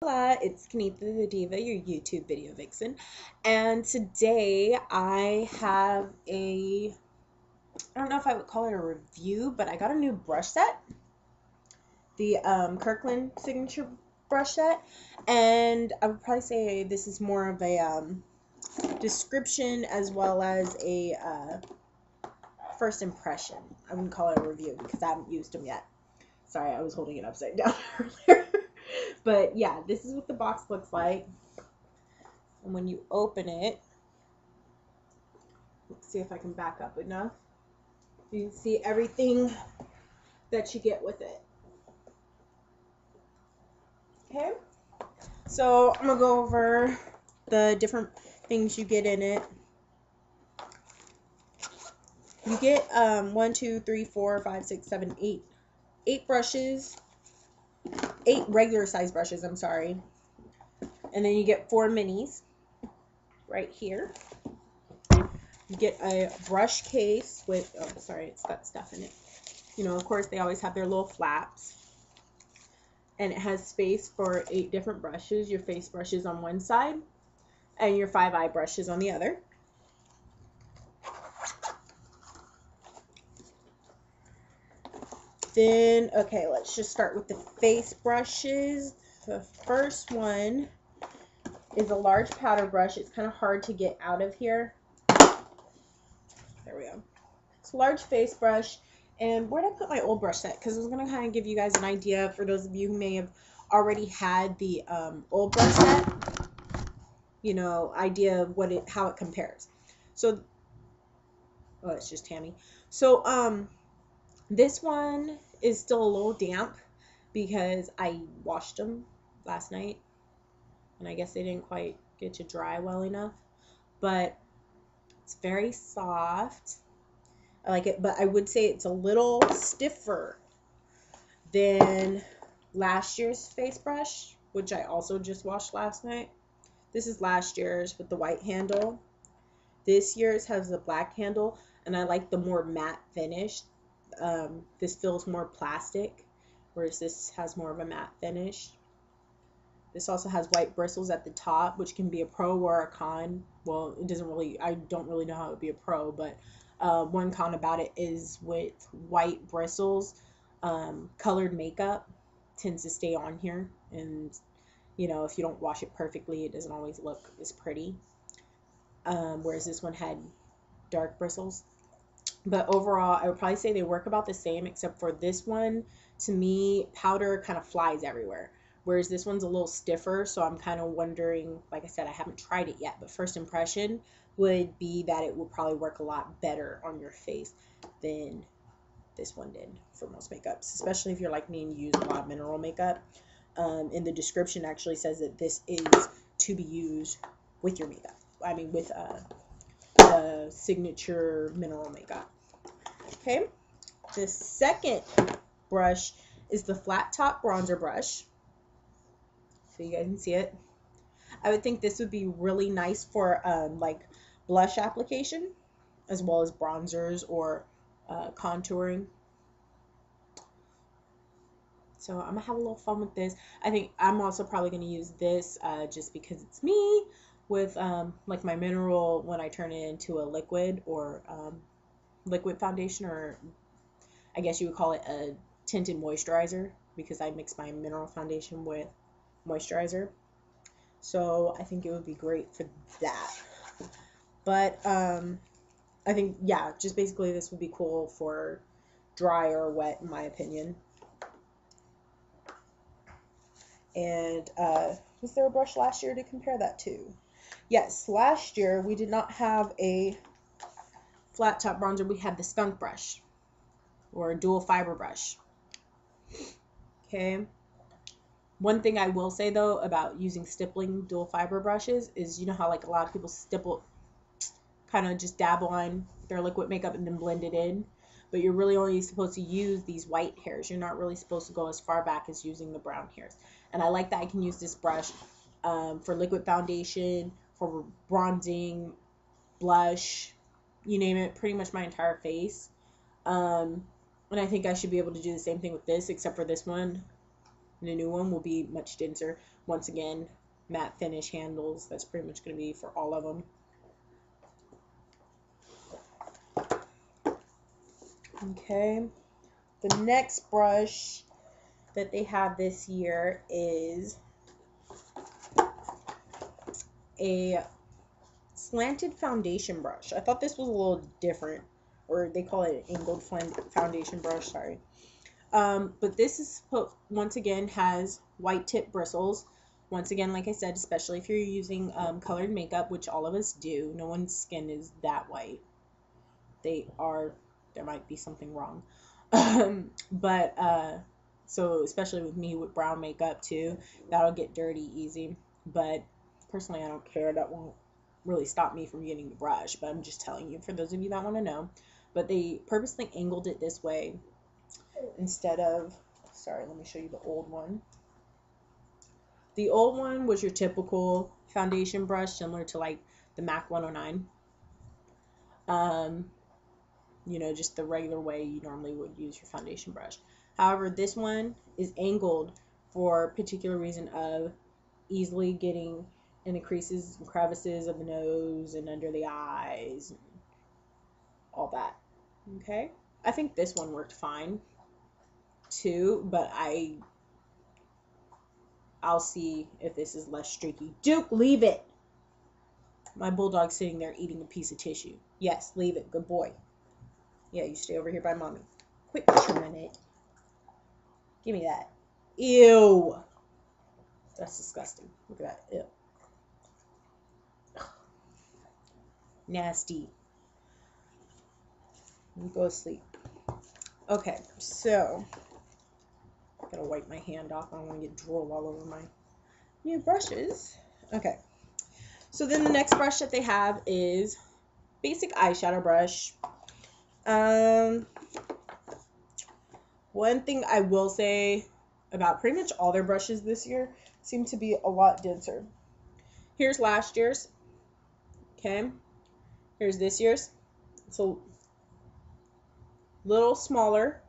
Hola, it's Kanitha the Diva, your YouTube video vixen, and today I have I don't know if I would call it a review, but I got a new brush set, the Kirkland signature brush set, and I would probably say this is more of a description as well as a first impression. I wouldn't call it a review because I haven't used them yet. Sorry, I was holding it upside down earlier. But yeah, this is what the box looks like. And when you open it, let's see if I can back up enough. You can see everything that you get with it. Okay, so I'm gonna go over the different things you get in it. You get 1, 2, 3, 4, 5, 6, 7, 8 brushes, 8 regular size brushes. I'm sorry, and then you get 4 minis right here. You get a brush case with, oh, sorry, it's got stuff in it. You know, of course, they always have their little flaps. And it has space for 8 different brushes. Your face brushes on one side and your 5-eye brushes on the other. Then, okay, let's just start with the face brushes. The first one is a large powder brush. It's kind of hard to get out of here. There we go. It's a large face brush. And where did I put my old brush set? Because I was going to kind of give you guys an idea for those of you who may have already had the old brush set. You know, idea of how it compares. So, oh, it's just Tammy. So, this one is still a little damp because I washed them last night. And I guess they didn't quite get to dry well enough. But it's very soft. I like it, but I would say it's a little stiffer than last year's face brush, which I also just washed last night. This is last year's with the white handle. This year's has the black handle, and I like the more matte finish. This feels more plastic, whereas this has more of a matte finish. This also has white bristles at the top, which can be a pro or a con. Well, it doesn't really, I don't really know how it would be a pro, but one con about it is with white bristles, colored makeup tends to stay on here. And, you know, if you don't wash it perfectly, it doesn't always look as pretty. Whereas this one had dark bristles. But overall, I would probably say they work about the same, except for this one, to me, powder kind of flies everywhere. Whereas this one's a little stiffer, so I'm kind of wondering, like I said, I haven't tried it yet, but first impression would be that it would probably work a lot better on your face than this one did for most makeups, especially if you're like me and you use a lot of mineral makeup. In the description actually says that this is to be used with your makeup. I mean, with the signature mineral makeup. Okay, the second brush is the flat top bronzer brush. So you guys can see it. I would think this would be really nice for like blush application as well as bronzers or contouring. So I'm gonna have a little fun with this. I think I'm also probably gonna use this just because it's me with like my mineral when I turn it into a liquid or liquid foundation, or I guess you would call it a tinted moisturizer because I mix my mineral foundation with moisturizer. So I think it would be great for that. But I think, yeah, just basically this would be cool for dry or wet, in my opinion. And was there a brush last year to compare that to? Yes, last year we did not have a flat top bronzer. We had the skunk brush or a dual fiber brush. Okay. One thing I will say though about using stippling dual fiber brushes is, you know how like a lot of people stipple, kind of just dab on their liquid makeup and then blend it in, but you're really only supposed to use these white hairs. You're not really supposed to go as far back as using the brown hairs. And I like that I can use this brush for liquid foundation, for bronzing, blush, you name it, pretty much my entire face. And I think I should be able to do the same thing with this, except for this one The new one will be much denser. Once again, matte finish handles. That's pretty much going to be for all of them. Okay. The next brush that they have this year is a slanted foundation brush. I thought this was a little different, or they call it an angled foundation brush, sorry. But this is, once again, has white tip bristles. Once again, like I said, especially if you're using colored makeup, which all of us do. No one's skin is that white. There might be something wrong. So especially with me with brown makeup too, that'll get dirty easy. But personally, I don't care. That won't really stop me from getting the brush. But I'm just telling you, for those of you that want to know. But they purposely angled it this way instead of, sorry, let me show you the old one. The old one was your typical foundation brush, similar to like the MAC 109. You know, just the regular way you normally would use your foundation brush. However, this one is angled for a particular reason of easily getting in the creases and crevices of the nose and under the eyes and all that. Okay, I think this one worked fine too, but I'll see if this is less streaky. Duke, leave it. My bulldog's sitting there eating a piece of tissue. Yes, leave it. Good boy. Yeah, you stay over here by mommy. Quit chewing it. Give me that. Ew. That's disgusting. Look at that. Ew. Ugh. Nasty. Go to sleep. Okay, so I'm gonna wipe my hand off. I don't want to get drool all over my new brushes. Okay, so then the next brush that they have is basic eyeshadow brush. One thing I will say about pretty much all their brushes this year seem to be a lot denser. Here's last year's. Okay, here's this year's. It's a little smaller,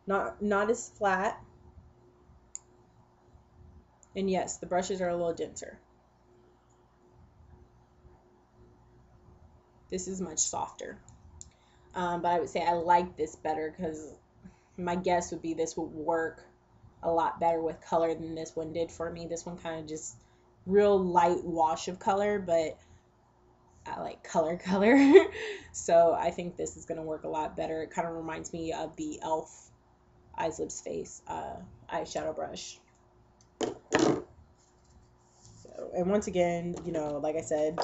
not as flat, and yes, the brushes are a little denser. This is much softer, but I would say I like this better because my guess would be this would work a lot better with color than this one did for me. This one kind of just real light wash of color, but I like color. So I think this is going to work a lot better. It kind of reminds me of the e.l.f. Eyes, Lips, Face eyeshadow brush. So, and once again, you know, like I said,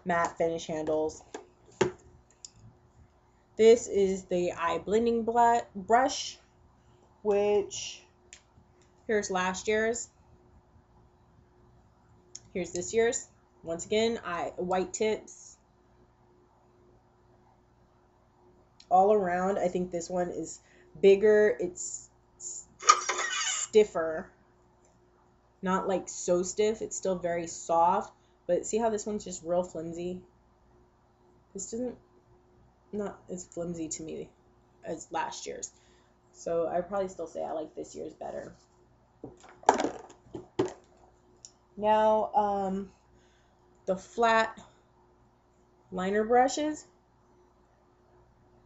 matte finish handles. This is the eye blending brush, which here's last year's. Here's this year's. Once again, white tips all around. I think this one is bigger. It's stiffer. Not like so stiff. It's still very soft. But see how this one's just real flimsy? This doesn't, not as flimsy to me as last year's. So I'd probably still say I like this year's better. Now, the flat liner brushes.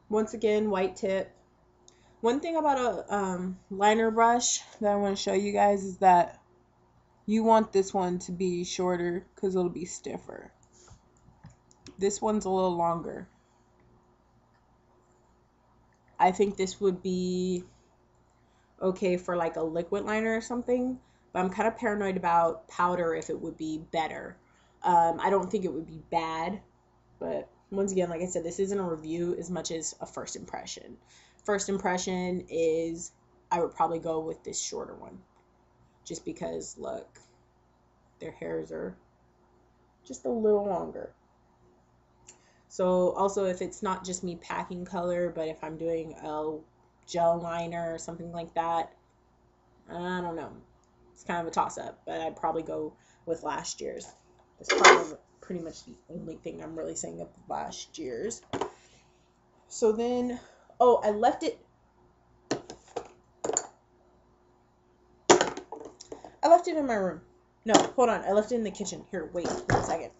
Once again, white tip. One thing about a liner brush that I want to show you guys is that you want this one to be shorter because it'll be stiffer. This one's a little longer. I think this would be okay for like a liquid liner or something, but I'm kind of paranoid about powder if it would be better. I don't think it would be bad, but once again, like I said, this isn't a review as much as a first impression. First impression is I would probably go with this shorter one, just because, look, their hairs are just a little longer. So also, if it's not just me packing color, but if I'm doing a gel liner or something like that, I don't know. It's kind of a toss-up, but I'd probably go with last year's. It's probably pretty much the only thing I'm really saying of last year's. So then, oh, I left it. I left it in my room. No, hold on. I left it in the kitchen. Here, wait 1 second.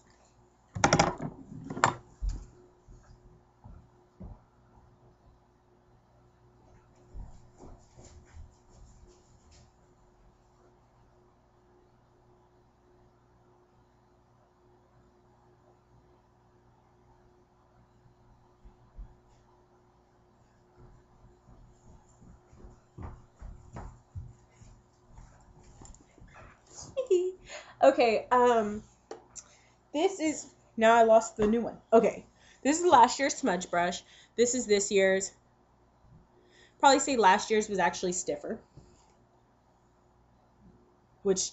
Okay, this is, now I lost the new one. Okay, this is last year's smudge brush. This is this year's. Probably say last year's was actually stiffer. Which,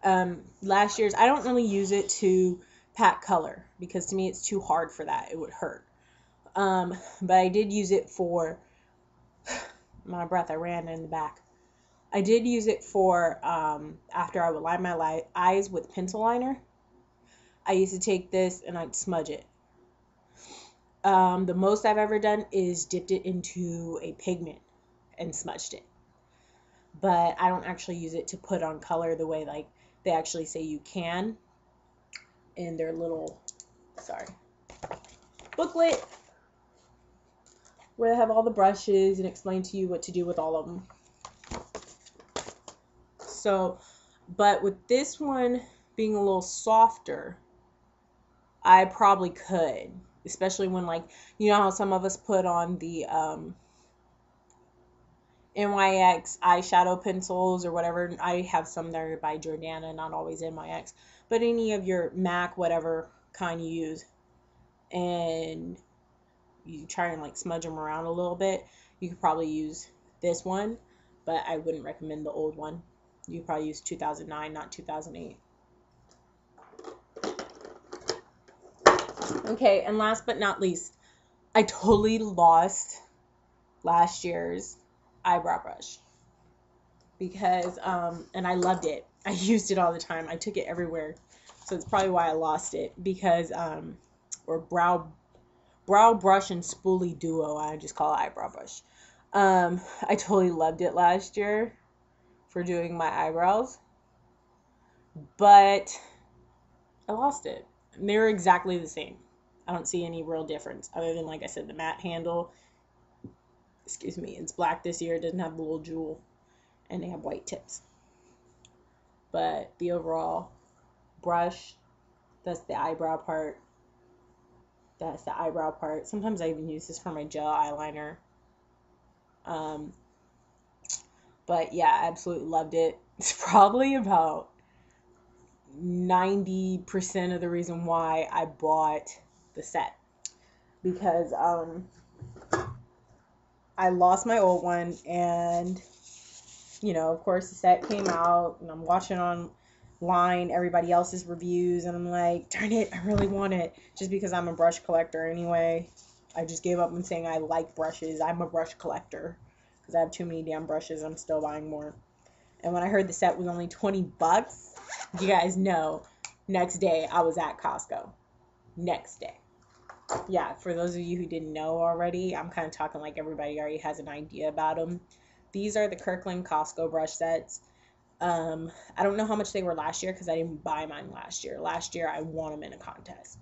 last year's, I don't really use it to pat color because to me it's too hard for that. It would hurt. But I did use it for, my breath, I ran in the back. I did use it for, after I would line my eyes with pencil liner. I used to take this and I'd smudge it. The most I've ever done is dipped it into a pigment and smudged it. But I don't actually use it to put on color the way like they actually say you can in their little, booklet where they have all the brushes and explain to you what to do with all of them. So, but with this one being a little softer, I probably could, especially when, like, you know how some of us put on the NYX eyeshadow pencils or whatever. I have some that are by Jordana, not always NYX, but any of your MAC, whatever kind you use, and you try and like smudge them around a little bit, you could probably use this one, but I wouldn't recommend the old one. You probably use 2009, not 2008. Okay, and last but not least, I totally lost last year's eyebrow brush because, and I loved it. I used it all the time. I took it everywhere. So it's probably why I lost it because, or brow brush and spoolie duo. I just call it eyebrow brush. I totally loved it last year for doing my eyebrows, but I lost it. And they were exactly the same. I don't see any real difference other than, like I said, the matte handle. Excuse me, it's black this year. It doesn't have the little jewel, and they have white tips. But the overall brush, that's the eyebrow part. That's the eyebrow part. Sometimes I even use this for my gel eyeliner. But yeah, I absolutely loved it. It's probably about 90% of the reason why I bought the set, because I lost my old one, and you know, of course the set came out and I'm watching online everybody else's reviews and I'm like, darn it, I really want it, just because I'm a brush collector anyway. I just gave up on saying I like brushes. I'm a brush collector because I have too many damn brushes. I'm still buying more. And when I heard the set was only $20, you guys know, next day I was at Costco. Next day. Yeah, for those of you who didn't know already, I'm kind of talking like everybody already has an idea about them. These are the Kirkland Costco brush sets. I don't know how much they were last year because I didn't buy mine last year. Last year I won them in a contest.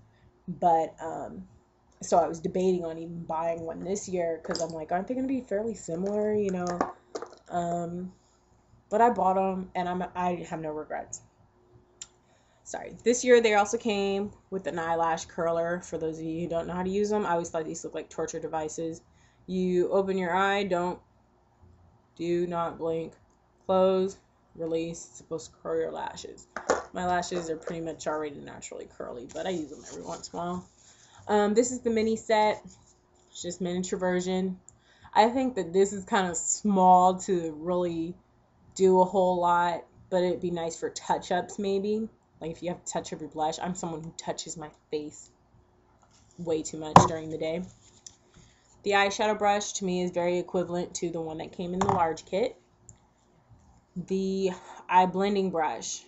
But, so I was debating on even buying one this year because I'm like, aren't they going to be fairly similar, you know? But I bought them and I have no regrets. Sorry. This year they also came with an eyelash curler. For those of you who don't know how to use them, I always thought these looked like torture devices. You open your eye, do not blink, close, release. It's supposed to curl your lashes. My lashes are pretty much already naturally curly, but I use them every once in a while. This is the mini set. It's just miniature version. I think that this is kind of small to really do a whole lot, but it'd be nice for touch-ups maybe. Like if you have to touch up your blush. I'm someone who touches my face way too much during the day. The eyeshadow brush to me is very equivalent to the one that came in the large kit. The eye blending brush.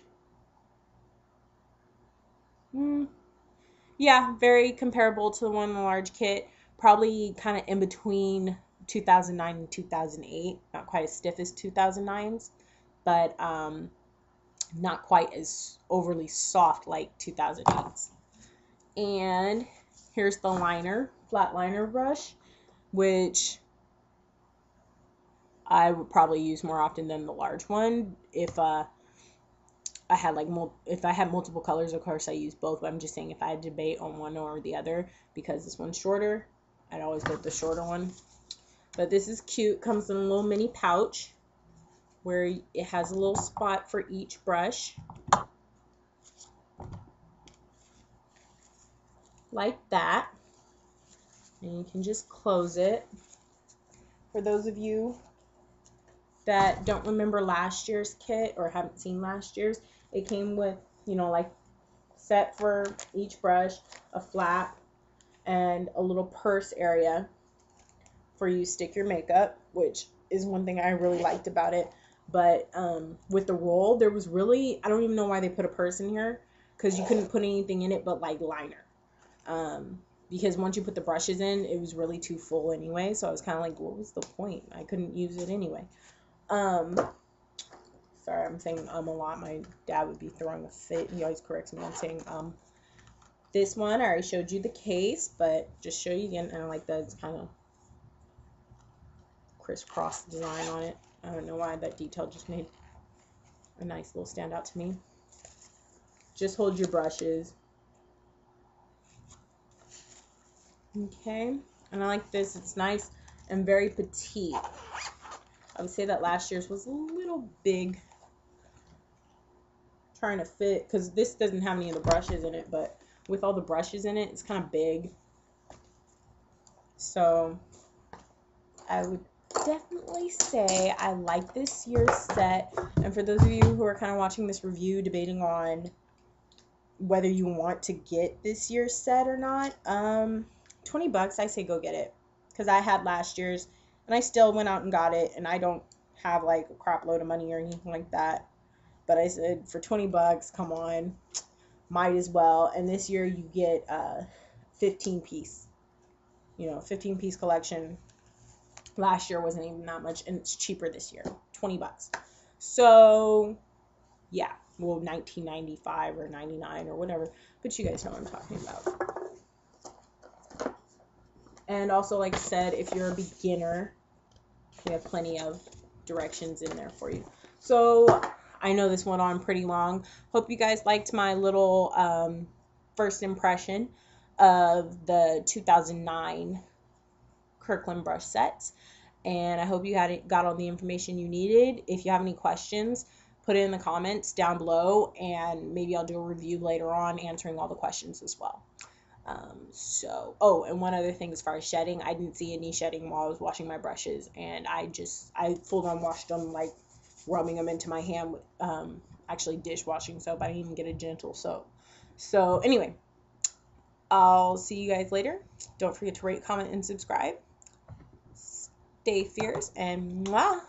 Yeah, very comparable to the one in the large kit. Probably kind of in between 2009 and 2008. Not quite as stiff as 2009's. But not quite as overly soft like 2008's. And here's the liner, flat liner brush, which I would probably use more often than the large one. If I had multiple colors, of course I use both, but I'm just saying if I had to debate on one or the other, because this one's shorter, I'd always go with the shorter one. But this is cute. Comes in a little mini pouch where it has a little spot for each brush, like that. And you can just close it. For those of you that don't remember last year's kit or haven't seen last year's, it came with, you know, like set for each brush, a flap, and a little purse area for you to stick your makeup, which is one thing I really liked about it. But with the roll, there was really, I don't even know why they put a purse in here, because you couldn't put anything in it but like liner. Because once you put the brushes in, it was really too full anyway. So I was kind of like, what was the point? I couldn't use it anyway. Sorry, I'm saying a lot. My dad would be throwing a fit. He always corrects me on saying This one, I already showed you the case, but just show you again. And I like that it's kind of crisscross design on it. I don't know why that detail just made a nice little standout to me. Just hold your brushes. Okay, and I like this. It's nice and very petite. I would say that last year's was a little big, trying to fit, because this doesn't have any of the brushes in it, but with all the brushes in it, it's kind of big. So I would definitely say I like this year's set. And for those of you who are kind of watching this review, debating on whether you want to get this year's set or not, $20, I say go get it, because I had last year's and I still went out and got it, and I don't have like a crap load of money or anything like that, but I said for $20, come on, might as well. And this year you get 15 piece, 15 piece collection. Last year wasn't even that much, and it's cheaper this year, $20. So yeah, well, $19.95 or $99 or whatever, but you guys know what I'm talking about. And also, like I said, if you're a beginner, we have plenty of directions in there for you. So I know this went on pretty long. Hope you guys liked my little first impression of the 2009 Kirkland brush sets. And I hope you got all the information you needed. If you have any questions, put it in the comments down below, and maybe I'll do a review later on answering all the questions as well. And one other thing, as far as shedding, I didn't see any shedding while I was washing my brushes, and I full on washed them, like rubbing them into my hand with actually dishwashing soap. I didn't even get a gentle soap. So anyway, I'll see you guys later. Don't forget to rate, comment, and subscribe. Stay fierce, and mwah!